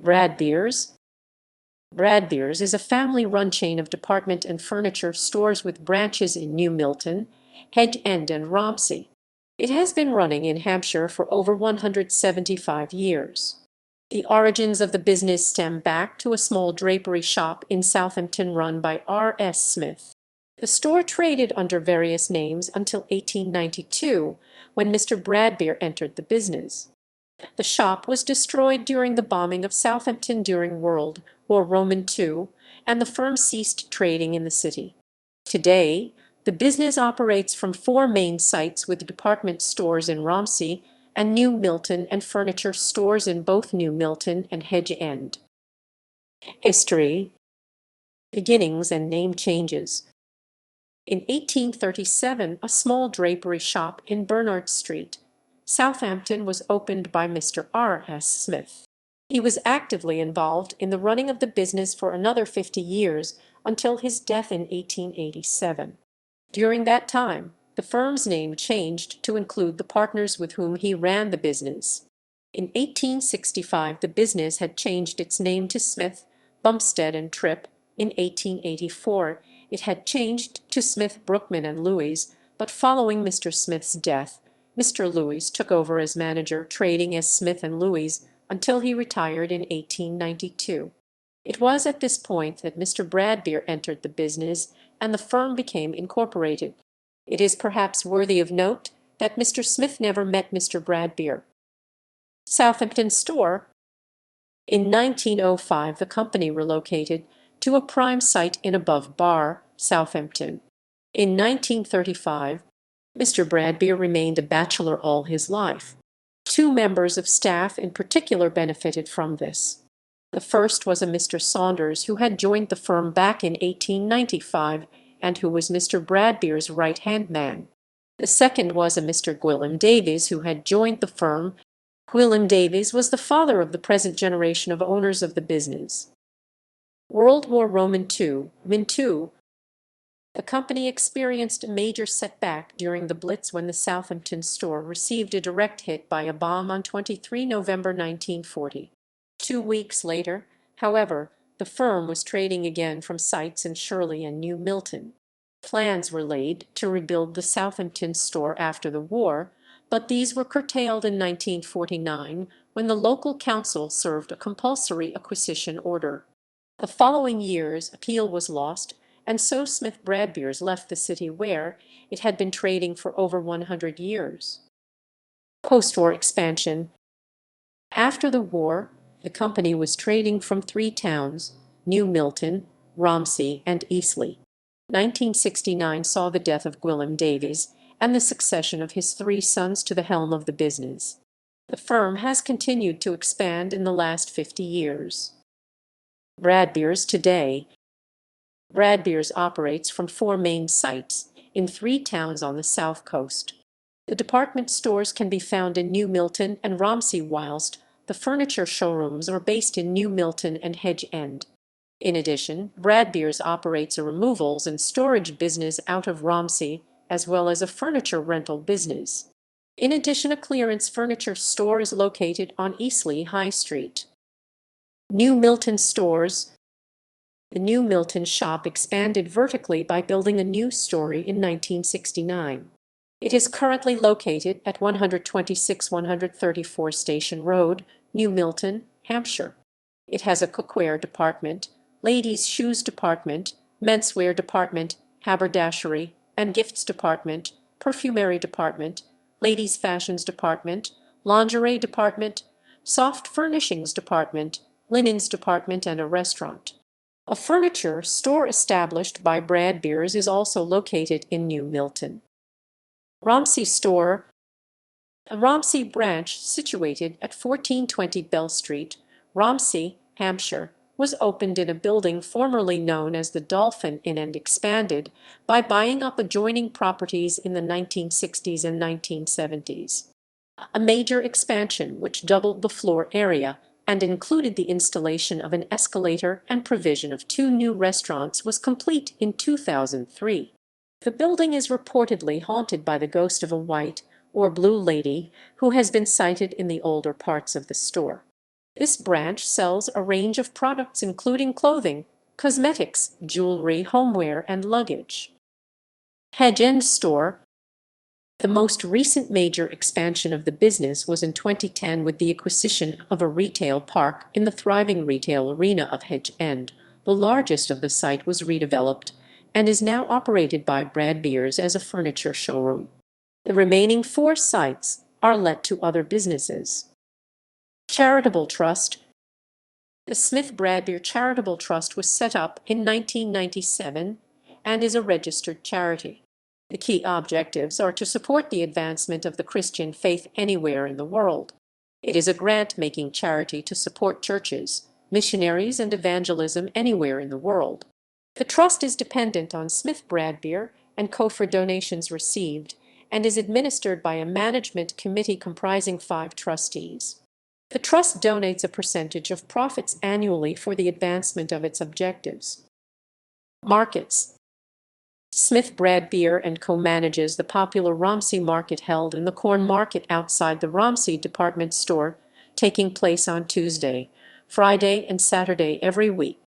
Bradbeers. Bradbeers is a family-run chain of department and furniture stores with branches in New Milton, Hedge End and Romsey. It has been running in Hampshire for over 175 years. The origins of the business stem back to a small drapery shop in Southampton run by R.S. Smith. The store traded under various names until 1892, when Mr. Bradbeer entered the business. The shop was destroyed during the bombing of Southampton during World War II, and the firm ceased trading in the city. Today, the business operates from 4 main sites with department stores in Romsey and New Milton and furniture stores in both New Milton and Hedge End. History, beginnings and name changes. In 1837, a small drapery shop in Bernard Street, Southampton, was opened by Mr. R.S. Smith. He was actively involved in the running of the business for another 50 years until his death in 1887. During that time, the firm's name changed to include the partners with whom he ran the business. In 1865, the business had changed its name to Smith, Bumstead and Tripp. In 1884, it had changed to Smith, Brookman and Lewis, but following Mr. Smith's death, Mr. Lewis took over as manager, trading as Smith and Lewis until he retired in 1892. It was at this point that Mr. Bradbeer entered the business and the firm became incorporated. It is perhaps worthy of note that Mr. Smith never met Mr. Bradbeer. Southampton store. In 1905, the company relocated to a prime site in Above Bar, Southampton. In 1935, Mr. Bradbeer remained a bachelor all his life. 2 members of staff in particular benefited from this. The first was a Mr. Saunders, who had joined the firm back in 1895 and who was Mr. Bradbeer's right-hand man. The second was a Mr. Gwilym Davies, who had joined the firm. Gwilym Davies was the father of the present generation of owners of the business. World War II. The company experienced a major setback during the Blitz when the Southampton store received a direct hit by a bomb on 23 November 1940. 2 weeks later, however, the firm was trading again from sites in Shirley and New Milton. Plans were laid to rebuild the Southampton store after the war, but these were curtailed in 1949 when the local council served a compulsory acquisition order. The following year's appeal was lost, and so Smith Bradbeers left the city where it had been trading for over 100 years. Postwar expansion. After the war, the company was trading from 3 towns, New Milton, Romsey, and Eastleigh. 1969 saw the death of Gwilym Davies and the succession of his 3 sons to the helm of the business. The firm has continued to expand in the last 50 years. Bradbeers Today. Bradbeers operates from 4 main sites in 3 towns on the south coast. The department stores can be found in New Milton and Romsey, whilst the furniture showrooms are based in New Milton and Hedge End. In addition, Bradbeers operates a removals and storage business out of Romsey, as well as a furniture rental business. In addition, a clearance furniture store is located on Eastleigh High Street. New Milton stores. The New Milton shop expanded vertically by building a new story in 1969. It is currently located at 126-134 Station Road, New Milton, Hampshire. It has a cookware department, ladies' shoes department, menswear department, haberdashery and gifts department, perfumery department, ladies' fashions department, lingerie department, soft furnishings department, linens department, and a restaurant. A furniture store established by Bradbeers is also located in New Milton. Romsey store. A Romsey branch situated at 1420 Bell Street, Romsey, Hampshire, was opened in a building formerly known as the Dolphin Inn and expanded by buying up adjoining properties in the 1960s and 1970s. A major expansion which doubled the floor area and included the installation of an escalator and provision of 2 new restaurants was complete in 2003. The building is reportedly haunted by the ghost of a white or blue lady who has been sighted in the older parts of the store. This branch sells a range of products including clothing, cosmetics, jewelry, homeware, and luggage. Hedge End Store. The most recent major expansion of the business was in 2010 with the acquisition of a retail park in the thriving retail arena of Hedge End. The largest of the site was redeveloped and is now operated by Bradbeers as a furniture showroom. The remaining 4 sites are let to other businesses. Charitable Trust. The Smith Bradbeer Charitable Trust was set up in 1997 and is a registered charity. The key objectives are to support the advancement of the Christian faith anywhere in the world. It is a grant-making charity to support churches, missionaries, and evangelism anywhere in the world. The trust is dependent on Smith Bradbeer & Co. for donations received and is administered by a management committee comprising 5 trustees. The trust donates a percentage of profits annually for the advancement of its objectives. Markets. Smith Bradbeer & Co. manages the popular Romsey market held in the Corn Market outside the Romsey department store, taking place on Tuesday, Friday, and Saturday every week.